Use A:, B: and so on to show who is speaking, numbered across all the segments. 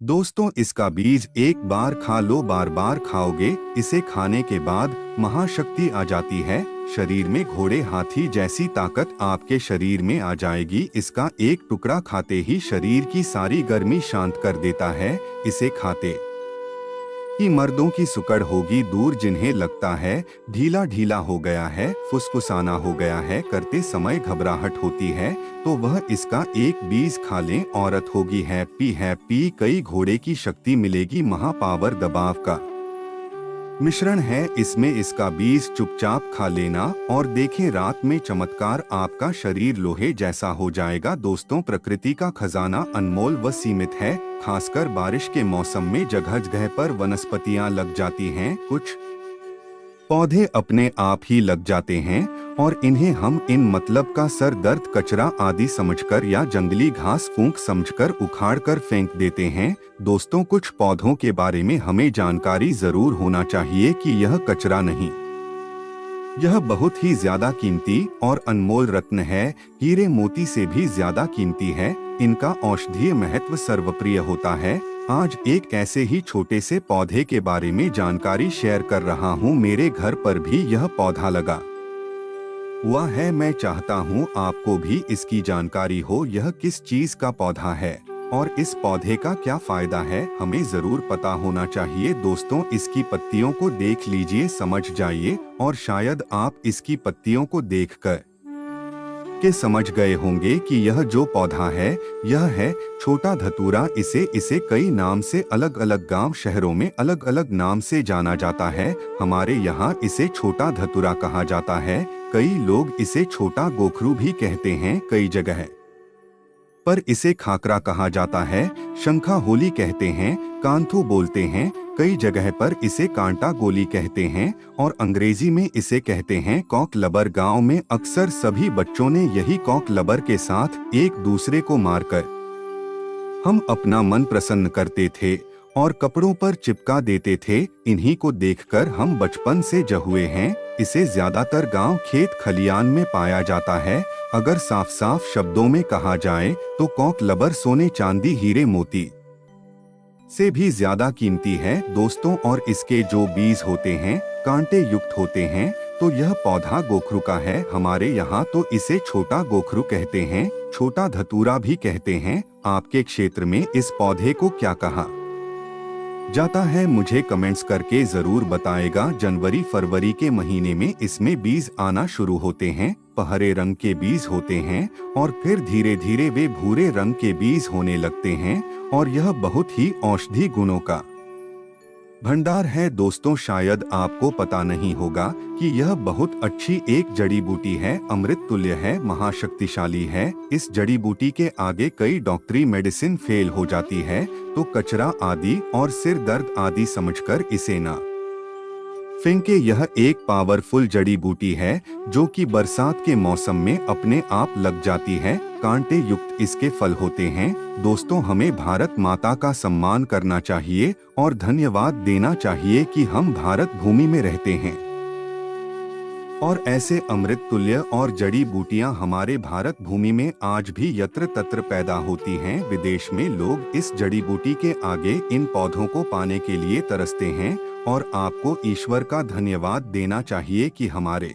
A: दोस्तों, इसका बीज एक बार खा लो, बार बार खाओगे। इसे खाने के बाद महाशक्ति आ जाती है। शरीर में घोड़े हाथी जैसी ताकत आपके शरीर में आ जाएगी। इसका एक टुकड़ा खाते ही शरीर की सारी गर्मी शांत कर देता है। इसे खाते ही मर्दों की सुकड़ होगी दूर, जिन्हें लगता है ढीला ढीला हो गया है, फुसफुसाना हो गया है, करते समय घबराहट होती है, तो वह इसका एक बीज खा लें। औरत होगी हैप्पी हैप्पी, कई घोड़े की शक्ति मिलेगी। महापावर दबाव का मिश्रण है इसमें, इसका बीज चुपचाप खा लेना और देखें रात में चमत्कार, आपका शरीर लोहे जैसा हो जाएगा। दोस्तों, प्रकृति का खजाना अनमोल व सीमित है। खासकर बारिश के मौसम में जगह जगह पर वनस्पतियां लग जाती हैं, कुछ पौधे अपने आप ही लग जाते हैं और इन्हें हम इन मतलब का सर दर्द, कचरा आदि समझकर या जंगली घास फूंक समझकर उखाड़ कर फेंक देते हैं। दोस्तों, कुछ पौधों के बारे में हमें जानकारी जरूर होना चाहिए कि यह कचरा नहीं, यह बहुत ही ज्यादा कीमती और अनमोल रत्न है। हीरे मोती से भी ज्यादा कीमती है। इनका औषधीय महत्व सर्वप्रिय होता है। आज एक ऐसे ही छोटे से पौधे के बारे में जानकारी शेयर कर रहा हूँ। मेरे घर पर भी यह पौधा लगा हुआ है। मैं चाहता हूँ आपको भी इसकी जानकारी हो। यह किस चीज का पौधा है और इस पौधे का क्या फायदा है, हमें जरूर पता होना चाहिए। दोस्तों, इसकी पत्तियों को देख लीजिए, समझ जाइए। और शायद आप इसकी पत्तियों को देखकर के समझ गए होंगे कि यह जो पौधा है यह है छोटा धतूरा। इसे कई नाम से अलग अलग गांव शहरों में अलग अलग नाम से जाना जाता है। हमारे यहाँ इसे छोटा धतूरा कहा जाता है। कई लोग इसे छोटा गोखरू भी कहते हैं। कई जगह पर इसे खाकरा कहा जाता है, शंखा होली कहते हैं, कांथू बोलते हैं। कई जगह पर इसे कांटा गोली कहते हैं और अंग्रेजी में इसे कहते हैं कॉक लबर। गांव में अक्सर सभी बच्चों ने यही कॉक लबर के साथ एक दूसरे को मारकर हम अपना मन प्रसन्न करते थे और कपड़ों पर चिपका देते थे। इन्हीं को देखकर हम बचपन से जहुए हैं। इसे ज्यादातर गांव खेत खलियान में पाया जाता है। अगर साफ साफ शब्दों में कहा जाए तो कॉक लबर सोने चांदी हीरे मोती से भी ज्यादा कीमती है। दोस्तों, और इसके जो बीज होते हैं कांटे युक्त होते हैं, तो यह पौधा गोखरू का है। हमारे यहाँ तो इसे छोटा गोखरू कहते हैं, छोटा धतूरा भी कहते हैं। आपके क्षेत्र में इस पौधे को क्या कहा जाता है, मुझे कमेंट्स करके जरूर बताएगा। जनवरी फरवरी के महीने में इसमें बीज आना शुरू होते हैं। पहरे रंग के बीज होते हैं और फिर धीरे धीरे वे भूरे रंग के बीज होने लगते हैं और यह बहुत ही औषधि गुणों का भंडार है। दोस्तों, शायद आपको पता नहीं होगा कि यह बहुत अच्छी एक जड़ी बूटी है, अमृत तुल्य है, महाशक्तिशाली है। इस जड़ी बूटी के आगे कई डॉक्टरी मेडिसिन फेल हो जाती है, तो कचरा आदि और सिर दर्द आदि समझकर इसे ना फेंके। यह एक पावरफुल जड़ी बूटी है जो कि बरसात के मौसम में अपने आप लग जाती है। कांटे युक्त इसके फल होते हैं। दोस्तों, हमें भारत माता का सम्मान करना चाहिए और धन्यवाद देना चाहिए कि हम भारत भूमि में रहते हैं और ऐसे अमृत तुल्य और जड़ी बूटियां हमारे भारत भूमि में आज भी यत्र तत्र पैदा होती हैं। विदेश में लोग इस जड़ी बूटी के आगे इन पौधों को पाने के लिए तरसते हैं और आपको ईश्वर का धन्यवाद देना चाहिए कि हमारे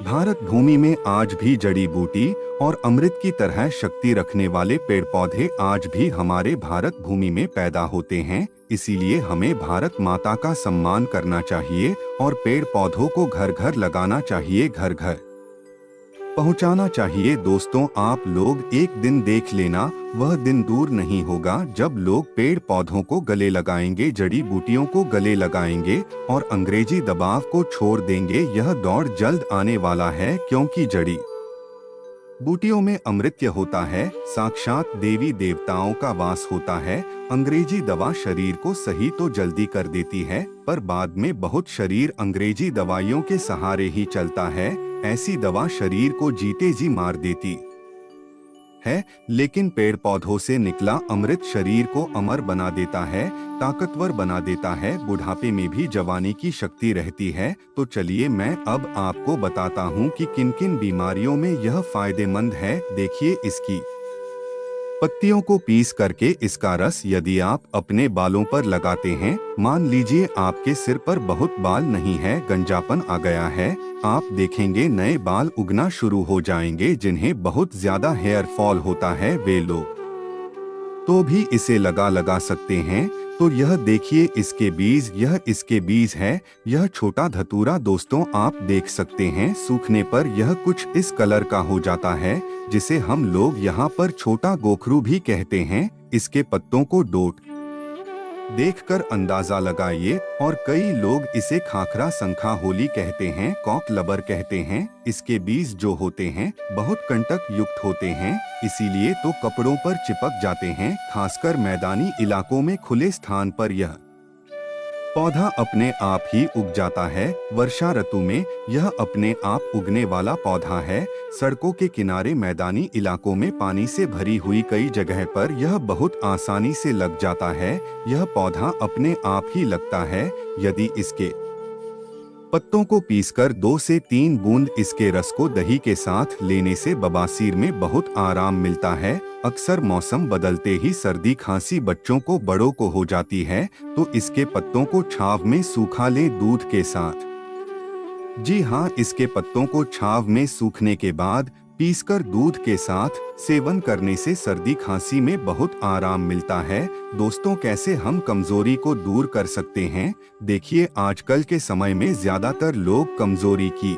A: भारत भूमि में आज भी जड़ी बूटी और अमृत की तरह शक्ति रखने वाले पेड़ पौधे आज भी हमारे भारत भूमि में पैदा होते हैं। इसीलिए हमें भारत माता का सम्मान करना चाहिए और पेड़ पौधों को घर घर लगाना चाहिए, घर घर पहुंचाना चाहिए। दोस्तों, आप लोग एक दिन देख लेना, वह दिन दूर नहीं होगा जब लोग पेड़ पौधों को गले लगाएंगे, जड़ी बूटियों को गले लगाएंगे और अंग्रेजी दबाव को छोड़ देंगे। यह दौर जल्द आने वाला है, क्योंकि जड़ी बूटियों में अमृत्य होता है, साक्षात देवी देवताओं का वास होता है। अंग्रेजी दवा शरीर को सही तो जल्दी कर देती है, पर बाद में बहुत शरीर अंग्रेजी दवाइयों के सहारे ही चलता है। ऐसी दवा शरीर को जीते जी मार देती है, लेकिन पेड़ पौधों से निकला अमृत शरीर को अमर बना देता है, ताकतवर बना देता है। बुढ़ापे में भी जवानी की शक्ति रहती है। तो चलिए मैं अब आपको बताता हूँ कि किन किन बीमारियों में यह फायदेमंद है। देखिए, इसकी पत्तियों को पीस करके इसका रस यदि आप अपने बालों पर लगाते हैं, मान लीजिए आपके सिर पर बहुत बाल नहीं है, गंजापन आ गया है, आप देखेंगे नए बाल उगना शुरू हो जाएंगे। जिन्हें बहुत ज्यादा हेयर फॉल होता है वे लोग तो भी इसे लगा सकते हैं। तो यह देखिए इसके बीज, यह इसके बीज है। यह छोटा धतूरा दोस्तों आप देख सकते हैं, सूखने पर यह कुछ इस कलर का हो जाता है, जिसे हम लोग यहाँ पर छोटा गोखरू भी कहते हैं। इसके पत्तों को डोट देखकर अंदाजा लगाइए। और कई लोग इसे खाखरा संखा होली कहते हैं, कॉक लबर कहते हैं। इसके बीज जो होते हैं बहुत कंटक युक्त होते हैं, इसीलिए तो कपड़ों पर चिपक जाते हैं। खासकर मैदानी इलाकों में खुले स्थान पर यह पौधा अपने आप ही उग जाता है। वर्षा ऋतु में यह अपने आप उगने वाला पौधा है। सड़कों के किनारे, मैदानी इलाकों में पानी से भरी हुई कई जगह पर यह बहुत आसानी से लग जाता है। यह पौधा अपने आप ही लगता है। यदि इसके पत्तों को पीसकर 2 से 3 बूंद इसके रस को दही के साथ लेने से बवासीर में बहुत आराम मिलता है। अक्सर मौसम बदलते ही सर्दी खांसी बच्चों को बड़ों को हो जाती है, तो इसके पत्तों को छाव में सूखा लें दूध के साथ। जी हाँ, इसके पत्तों को छाव में सूखने के बाद पीसकर दूध के साथ सेवन करने से सर्दी खांसी में बहुत आराम मिलता है। दोस्तों, कैसे हम कमजोरी को दूर कर सकते हैं? देखिए, आजकल के समय में ज्यादातर लोग कमजोरी की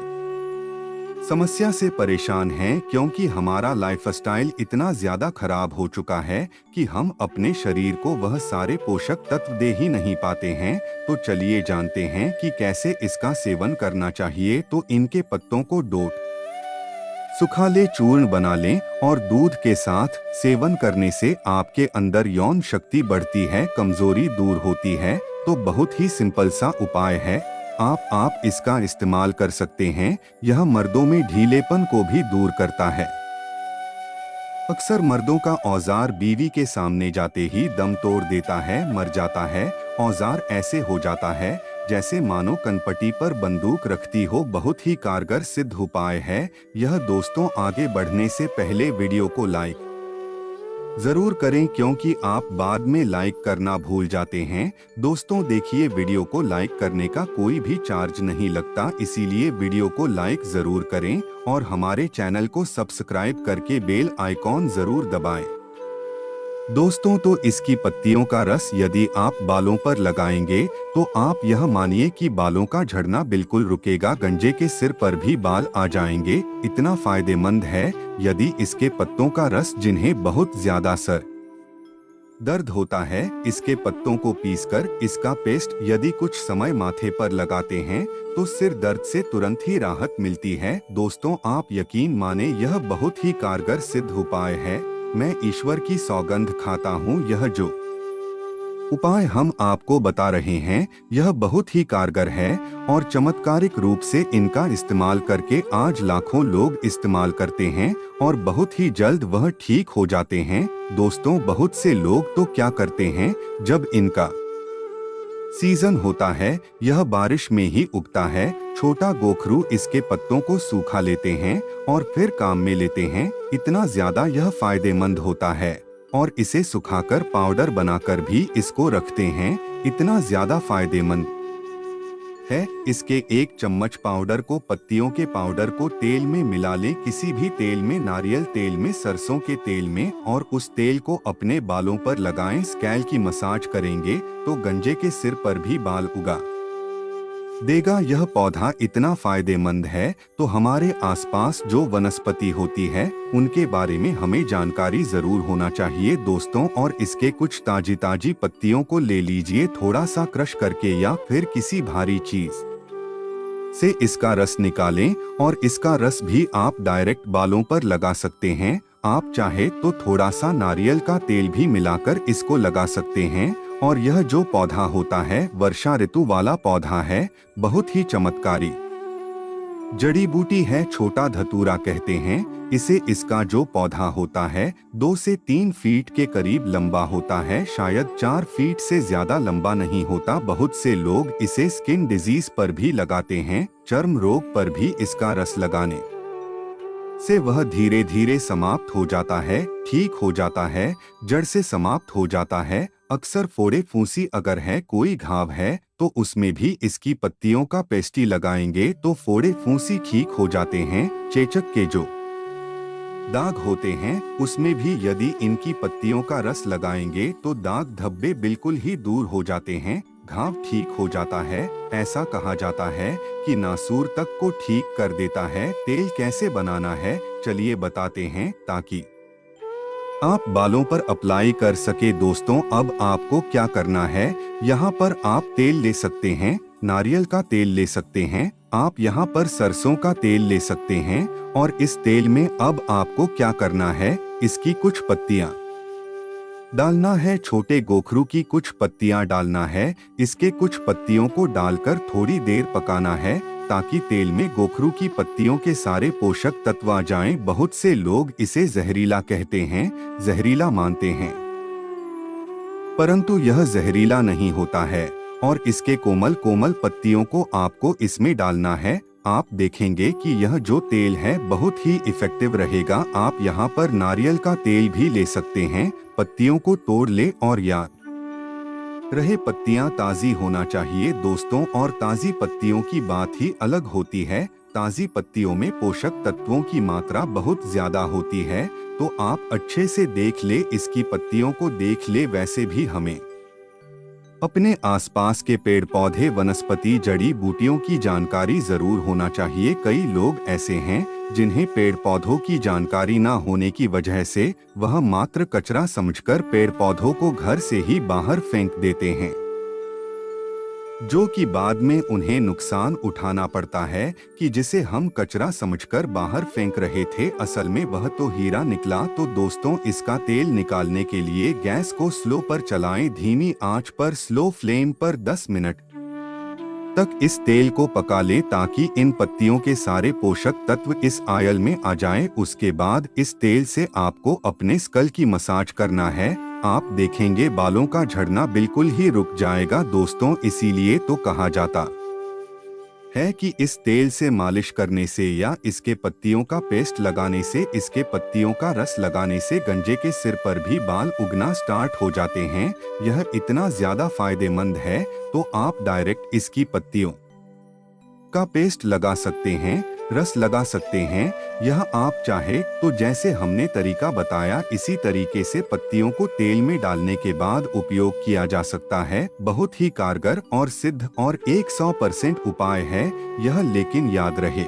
A: समस्या से परेशान हैं, क्योंकि हमारा लाइफस्टाइल इतना ज्यादा खराब हो चुका है कि हम अपने शरीर को वह सारे पोषक तत्व दे ही नहीं पाते हैं। तो चलिए जानते हैं कि कैसे इसका सेवन करना चाहिए। तो इनके पत्तों को डोट सुखा ले, चूर्ण बना लें और दूध के साथ सेवन करने से आपके अंदर यौन शक्ति बढ़ती है, कमजोरी दूर होती है। तो बहुत ही सिंपल सा उपाय है, आप इसका इस्तेमाल कर सकते हैं। यह मर्दों में ढीलेपन को भी दूर करता है। अक्सर मर्दों का औजार बीवी के सामने जाते ही दम तोड़ देता है, मर जाता है। औजार ऐसे हो जाता है जैसे मानो कनपटी पर बंदूक रखती हो। बहुत ही कारगर सिद्ध उपाय है यह। दोस्तों, आगे बढ़ने से पहले वीडियो को लाइक जरूर करें, क्योंकि आप बाद में लाइक करना भूल जाते हैं। दोस्तों देखिए, वीडियो को लाइक करने का कोई भी चार्ज नहीं लगता, इसीलिए वीडियो को लाइक जरूर करें और हमारे चैनल को सब्सक्राइब करके बेल आइकॉन जरूर दबाएं। दोस्तों, तो इसकी पत्तियों का रस यदि आप बालों पर लगाएंगे तो आप यह मानिए कि बालों का झड़ना बिल्कुल रुकेगा। गंजे के सिर पर भी बाल आ जाएंगे, इतना फायदेमंद है। यदि इसके पत्तों का रस, जिन्हें बहुत ज्यादा सर दर्द होता है, इसके पत्तों को पीसकर इसका पेस्ट यदि कुछ समय माथे पर लगाते हैं तो सिर दर्द से तुरंत ही राहत मिलती है। दोस्तों, आप यकीन माने, यह बहुत ही कारगर सिद्ध उपाय है। मैं ईश्वर की सौगंध खाता हूँ, यह जो उपाय हम आपको बता रहे हैं यह बहुत ही कारगर है और चमत्कारिक रूप से इनका इस्तेमाल करके आज लाखों लोग इस्तेमाल करते हैं और बहुत ही जल्द वह ठीक हो जाते हैं। दोस्तों, बहुत से लोग तो क्या करते हैं, जब इनका सीजन होता है, यह बारिश में ही उगता है, छोटा गोखरू इसके पत्तों को सूखा लेते हैं और फिर काम में लेते हैं। इतना ज्यादा यह फायदेमंद होता है और इसे सुखाकर पाउडर बनाकर भी इसको रखते हैं, इतना ज्यादा फायदेमंद है। इसके 1 चम्मच पाउडर को, पत्तियों के पाउडर को तेल में मिला लें, किसी भी तेल में, नारियल तेल में, सरसों के तेल में, और उस तेल को अपने बालों पर लगाएं। स्कैल्प की मसाज करेंगे तो गंजे के सिर पर भी बाल उगा देगा। यह पौधा इतना फायदेमंद है, तो हमारे आसपास जो वनस्पति होती है उनके बारे में हमें जानकारी जरूर होना चाहिए दोस्तों। और इसके कुछ ताजी पत्तियों को ले लीजिए, थोड़ा सा क्रश करके या फिर किसी भारी चीज से इसका रस निकालें और इसका रस भी आप डायरेक्ट बालों पर लगा सकते हैं। आप चाहे तो थोड़ा सा नारियल का तेल भी मिलाकर इसको लगा सकते हैं। और यह जो पौधा होता है वर्षा ऋतु वाला पौधा है, बहुत ही चमत्कारी जड़ी बूटी है, छोटा धतूरा कहते हैं इसे। इसका जो पौधा होता है 2 से 3 फीट के करीब लंबा होता है, शायद 4 फीट से ज्यादा लंबा नहीं होता। बहुत से लोग इसे स्किन डिजीज पर भी लगाते हैं, चर्म रोग पर भी इसका रस लगाने से वह धीरे धीरे समाप्त हो जाता है, ठीक हो जाता है, जड़ से समाप्त हो जाता है। अक्सर फोड़े फूंसी अगर है, कोई घाव है तो उसमें भी इसकी पत्तियों का पेस्टी लगाएंगे तो फोड़े फूंसी ठीक हो जाते हैं। चेचक के जो दाग होते हैं उसमें भी यदि इनकी पत्तियों का रस लगाएंगे तो दाग धब्बे बिल्कुल ही दूर हो जाते हैं, घाव ठीक हो जाता है। ऐसा कहा जाता है कि नासूर तक को ठीक कर देता है। तेल कैसे बनाना है चलिए बताते हैं, ताकि आप बालों पर अप्लाई कर सके। दोस्तों अब आपको क्या करना है, यहाँ पर आप तेल ले सकते हैं, नारियल का तेल ले सकते हैं, आप यहाँ पर सरसों का तेल ले सकते हैं। और इस तेल में अब आपको क्या करना है, इसकी कुछ पत्तियां डालना है, छोटे गोखरू की कुछ पत्तियां डालना है। इसके कुछ पत्तियों को डालकर थोड़ी देर पकाना है ताकि तेल में गोखरू की पत्तियों के सारे पोषक तत्व आ जाएं। बहुत से लोग इसे जहरीला कहते हैं, जहरीला मानते हैं, परंतु यह जहरीला नहीं होता है। और इसके कोमल कोमल पत्तियों को आपको इसमें डालना है। आप देखेंगे कि यह जो तेल है बहुत ही इफेक्टिव रहेगा। आप यहाँ पर नारियल का तेल भी ले सकते हैं। पत्तियों को तोड़ ले और याद रहे पत्तियां ताज़ी होना चाहिए दोस्तों, और ताज़ी पत्तियों की बात ही अलग होती है। ताज़ी पत्तियों में पोषक तत्वों की मात्रा बहुत ज्यादा होती है। तो आप अच्छे से देख ले, इसकी पत्तियों को देख ले। वैसे भी हमें अपने आसपास के पेड़ पौधे, वनस्पति, जड़ी बूटियों की जानकारी जरूर होना चाहिए। कई लोग ऐसे हैं जिन्हें पेड़ पौधों की जानकारी ना होने की वजह से वह मात्र कचरा समझकर पेड़ पौधों को घर से ही बाहर फेंक देते हैं, जो कि बाद में उन्हें नुकसान उठाना पड़ता है कि जिसे हम कचरा समझकर बाहर फेंक रहे थे, असल में वह तो हीरा निकला। तो दोस्तों इसका तेल निकालने के लिए गैस को स्लो पर चलाएं, धीमी आंच पर, स्लो फ्लेम पर 10 मिनट तक इस तेल को पका लें ताकि इन पत्तियों के सारे पोषक तत्व इस आयल में आ जाएं। उसके बाद इस तेल से आपको अपने स्कल की मसाज करना है। आप देखेंगे बालों का झड़ना बिल्कुल ही रुक जाएगा दोस्तों। इसीलिए तो कहा जाता है कि इस तेल से मालिश करने से या इसके पत्तियों का पेस्ट लगाने से, इसके पत्तियों का रस लगाने से गंजे के सिर पर भी बाल उगना स्टार्ट हो जाते हैं। यह इतना ज्यादा फायदेमंद है तो आप डायरेक्ट इसकी पत्तियों का पेस्ट लगा सकते हैं, रस लगा सकते हैं। यह आप चाहे तो जैसे हमने तरीका बताया इसी तरीके से पत्तियों को तेल में डालने के बाद उपयोग किया जा सकता है। बहुत ही कारगर और सिद्ध और 100% उपाय है यह, लेकिन याद रहे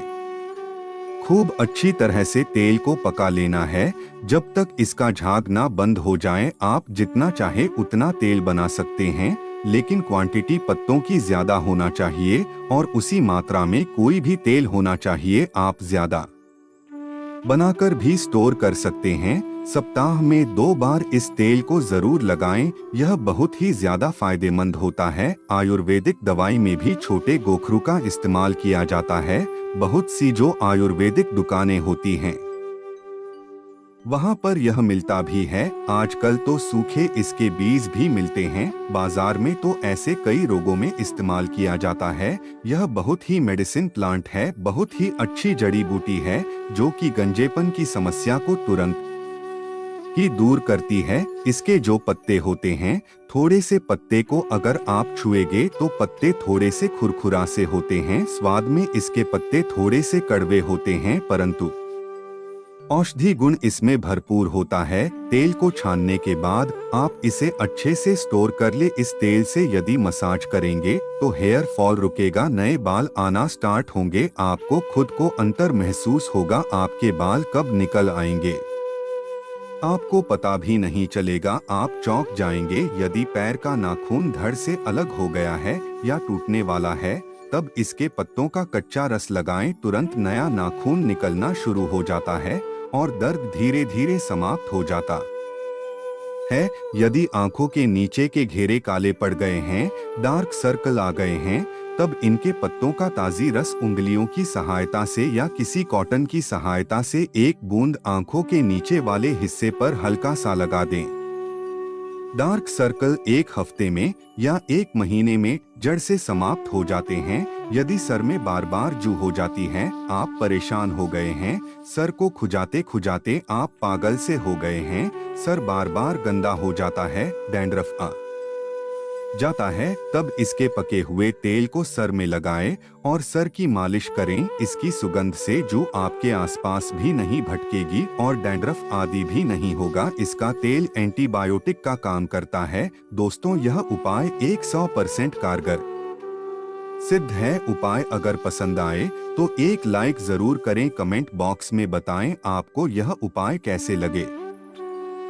A: खूब अच्छी तरह से तेल को पका लेना है जब तक इसका झाग ना बंद हो जाए। आप जितना चाहे उतना तेल बना सकते हैं, लेकिन क्वांटिटी पत्तों की ज्यादा होना चाहिए और उसी मात्रा में कोई भी तेल होना चाहिए। आप ज्यादा बनाकर भी स्टोर कर सकते हैं। सप्ताह में 2 बार इस तेल को जरूर लगाएं, यह बहुत ही ज्यादा फायदेमंद होता है। आयुर्वेदिक दवाई में भी छोटे गोखरू का इस्तेमाल किया जाता है। बहुत सी जो आयुर्वेदिक दुकानें होती हैं वहाँ पर यह मिलता भी है। आजकल तो सूखे इसके बीज भी मिलते हैं बाजार में, तो ऐसे कई रोगों में इस्तेमाल किया जाता है। यह बहुत ही मेडिसिन प्लांट है, बहुत ही अच्छी जड़ी बूटी है जो कि गंजेपन की समस्या को तुरंत ही दूर करती है। इसके जो पत्ते होते हैं, थोड़े से पत्ते को अगर आप छुएंगे तो पत्ते थोड़े से खुरखुरा से होते हैं। स्वाद में इसके पत्ते थोड़े से कड़वे होते हैं, परंतु औषधि गुण इसमें भरपूर होता है। तेल को छानने के बाद आप इसे अच्छे से स्टोर कर ले। इस तेल से यदि मसाज करेंगे तो हेयर फॉल रुकेगा, नए बाल आना स्टार्ट होंगे। आपको खुद को अंतर महसूस होगा, आपके बाल कब निकल आएंगे आपको पता भी नहीं चलेगा, आप चौंक जाएंगे। यदि पैर का नाखून धड़ से अलग हो गया है या टूटने वाला है, तब इसके पत्तों का कच्चा रस लगाएं, तुरंत नया नाखून निकलना शुरू हो जाता है और दर्द धीरे धीरे समाप्त हो जाता है। यदि आंखों के नीचे के घेरे काले पड़ गए हैं, डार्क सर्कल आ गए हैं, तब इनके पत्तों का ताजी रस उंगलियों की सहायता से या किसी कॉटन की सहायता से 1 बूंद आंखों के नीचे वाले हिस्से पर हल्का सा लगा दें। डार्क सर्कल 1 हफ्ते में या 1 महीने में जड़ से समाप्त हो जाते हैं। यदि सर में बार बार जू हो जाती है, आप परेशान हो गए हैं, सर को खुजाते खुजाते आप पागल से हो गए हैं, सर बार बार गंदा हो जाता है, डैंड्रफ आ जाता है, तब इसके पके हुए तेल को सर में लगाएं और सर की मालिश करें। इसकी सुगंध से जू आपके आसपास भी नहीं भटकेगी और डैंड्रफ आदि भी नहीं होगा। इसका तेल एंटीबायोटिक का काम करता है। दोस्तों, यह उपाय 100% कारगर सिद्ध है। उपाय अगर पसंद आए तो एक लाइक जरूर करें। कमेंट बॉक्स में बताएं आपको यह उपाय कैसे लगे।